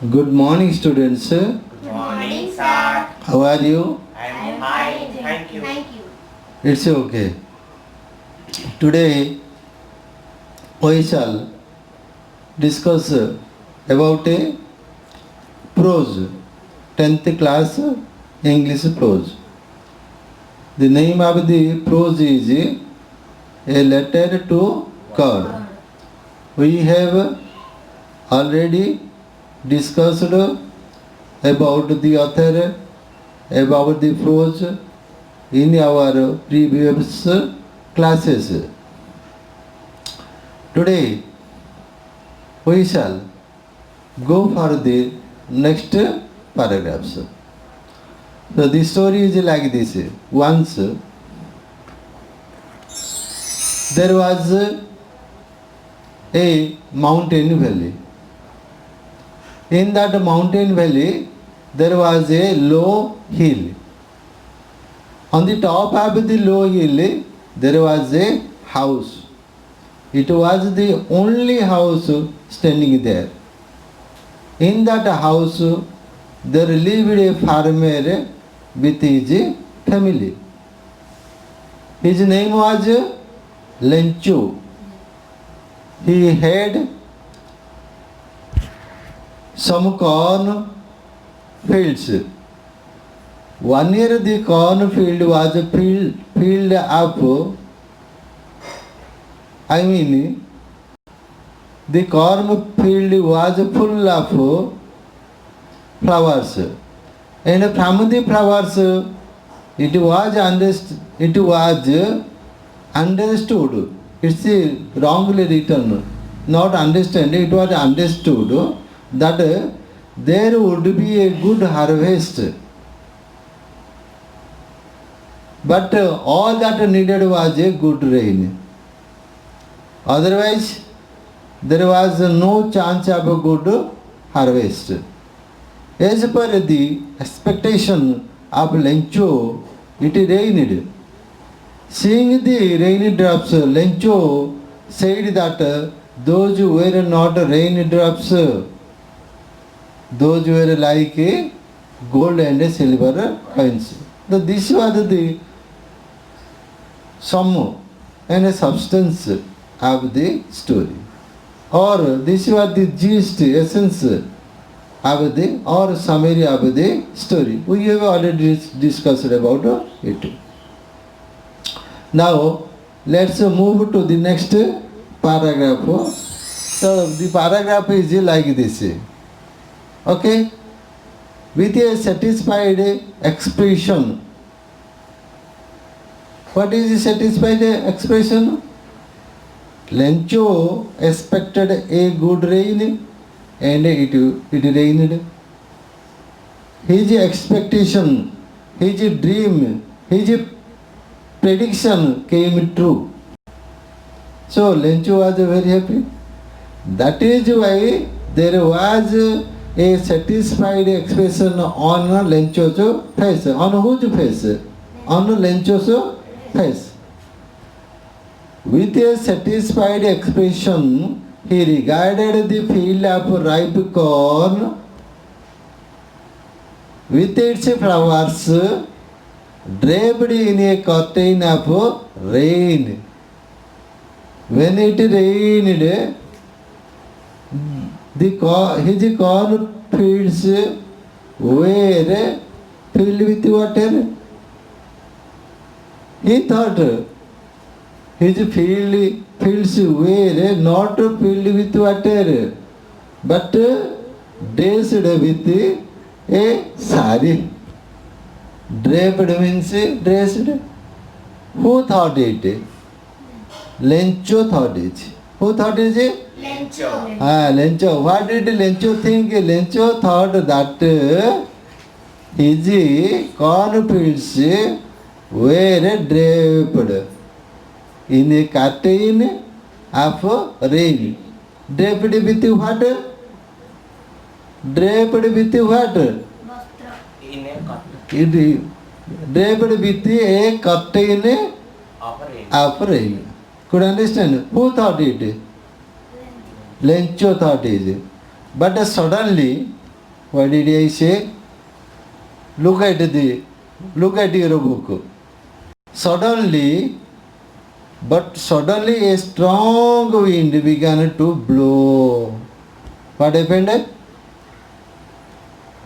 Good morning, students. Good morning, sir. How are you? I am fine. Thank you. It's okay. Today we shall discuss about a prose, 10th class English prose. The name of the prose is A Letter to God. We have already discussed about the author, about the prose in our previous classes. Today we shall go for the next paragraphs. So the story is like this. Once there was a mountain valley. In that mountain valley, there was a low hill. On the top of the low hill, there was a house. It was the only house standing there. In that house, there lived a farmer with his family. His name was Lencho. He had some corn fields. 1 year the corn field was filled up. The corn field was full of flowers. And from the flowers, it was understood. It's wrongly written. Not understand. It was understood that there would be a good harvest. But all that needed was a good rain. Otherwise, there was no chance of a good harvest. As per the expectation of Lencho, it rained. Seeing the raindrops, Lencho said that those were not raindrops. Those were like gold and silver coins. So this was the sum and substance of the story. Or this was the gist, essence of the or summary of the story. We have already discussed about it. Now let's move to the next paragraph. So the paragraph is like this. Okay, with a satisfied expression. What is the satisfied expression? Lencho expected a good rain and it rained. His expectation, his dream, his prediction came true. So Lencho was very happy. That is why there was a satisfied expression on Lencho's face. On whose face? On Lencho's face. With a satisfied expression, he regarded the field of ripe corn with its flowers draped in a curtain of rain. When it rained, his corn fields were filled with water. He thought his fields were not filled with water, but dressed with a sari. Draped means dressed. Who thought it? Lencho thought it. Who thought it? Lencho. Lencho. What did Lencho think? Lencho thought that his cornfields were draped in a curtain of rain. Draped with what? Draped with what? In a cup Draped with a curtain of rain. of rain. Could understand? Who thought it? Lencho thought it. But suddenly What did I say? Look at your book. Suddenly a strong wind began to blow. What happened?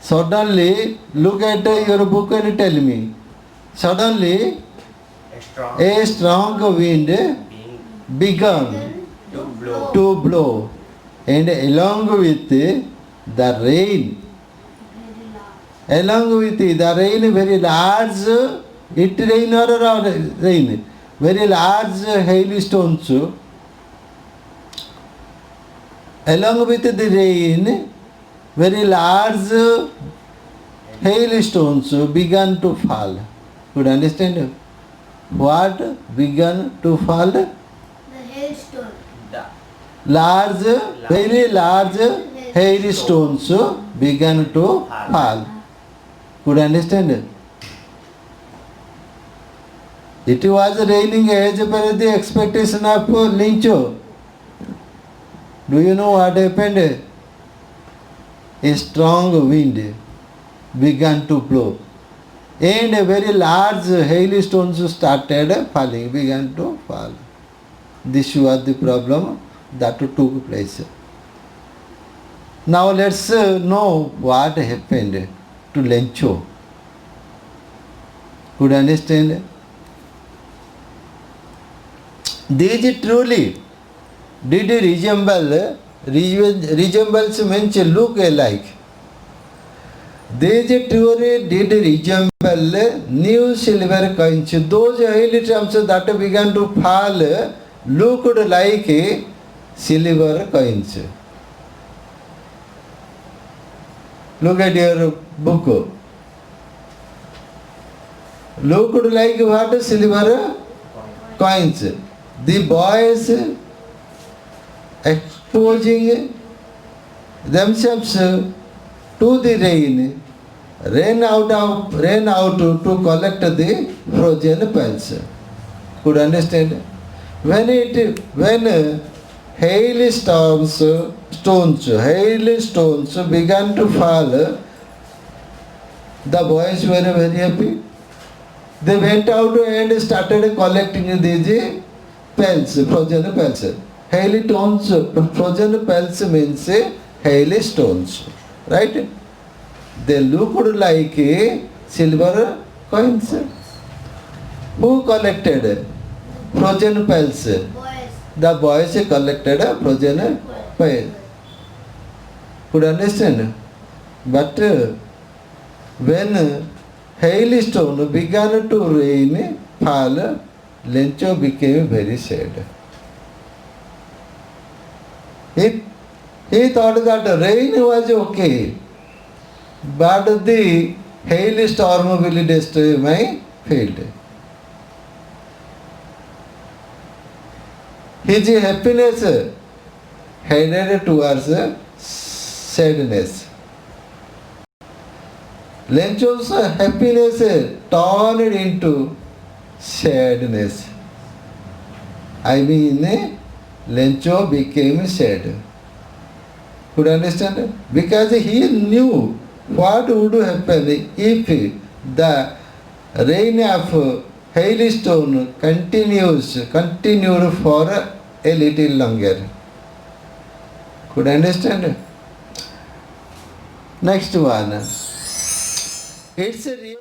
Suddenly, look at your book and tell me. Suddenly, a strong wind began to blow, and along with the rain, very large, it rain or rain, very large hailstones. Along with the rain, very large hailstones began to fall. Could you understand? What began to fall? The hailstone. Very large hailstones began to fall. Could you understand? It was raining as per the expectation of Lincho. Do you know what happened? A strong wind began to blow, and a very large hailstones started falling, began to fall. This was the problem that took place. Now let's know what happened to Lencho. Could you understand? These truly did resembles means look alike. These truly did resemble new silver coins. Those hailstones that began to fall looked like silver coins. Look at your book. Looked like what? Silver coins. The boys exposing themselves to the rain, ran out to collect the frozen pans. Could you understand? When hailstones began to fall, the boys were very happy. They went out and started collecting these pans, frozen pans. Hailstones, frozen pans means hailstones, right? They looked like silver coins. Who collected frozen pans? Boys. The boys collected frozen pans. Could you understand? But when hailstone began to rain, fall, Lencho became very sad. He thought that rain was okay, but the hailstorm will destroy my field. His happiness headed towards sadness. Lencho's happiness turned into sadness. I mean, Lencho became sad. Could you understand? Because he knew what would happen if the rain of hailstone continued for a little longer. Could you understand? Next one. It's a real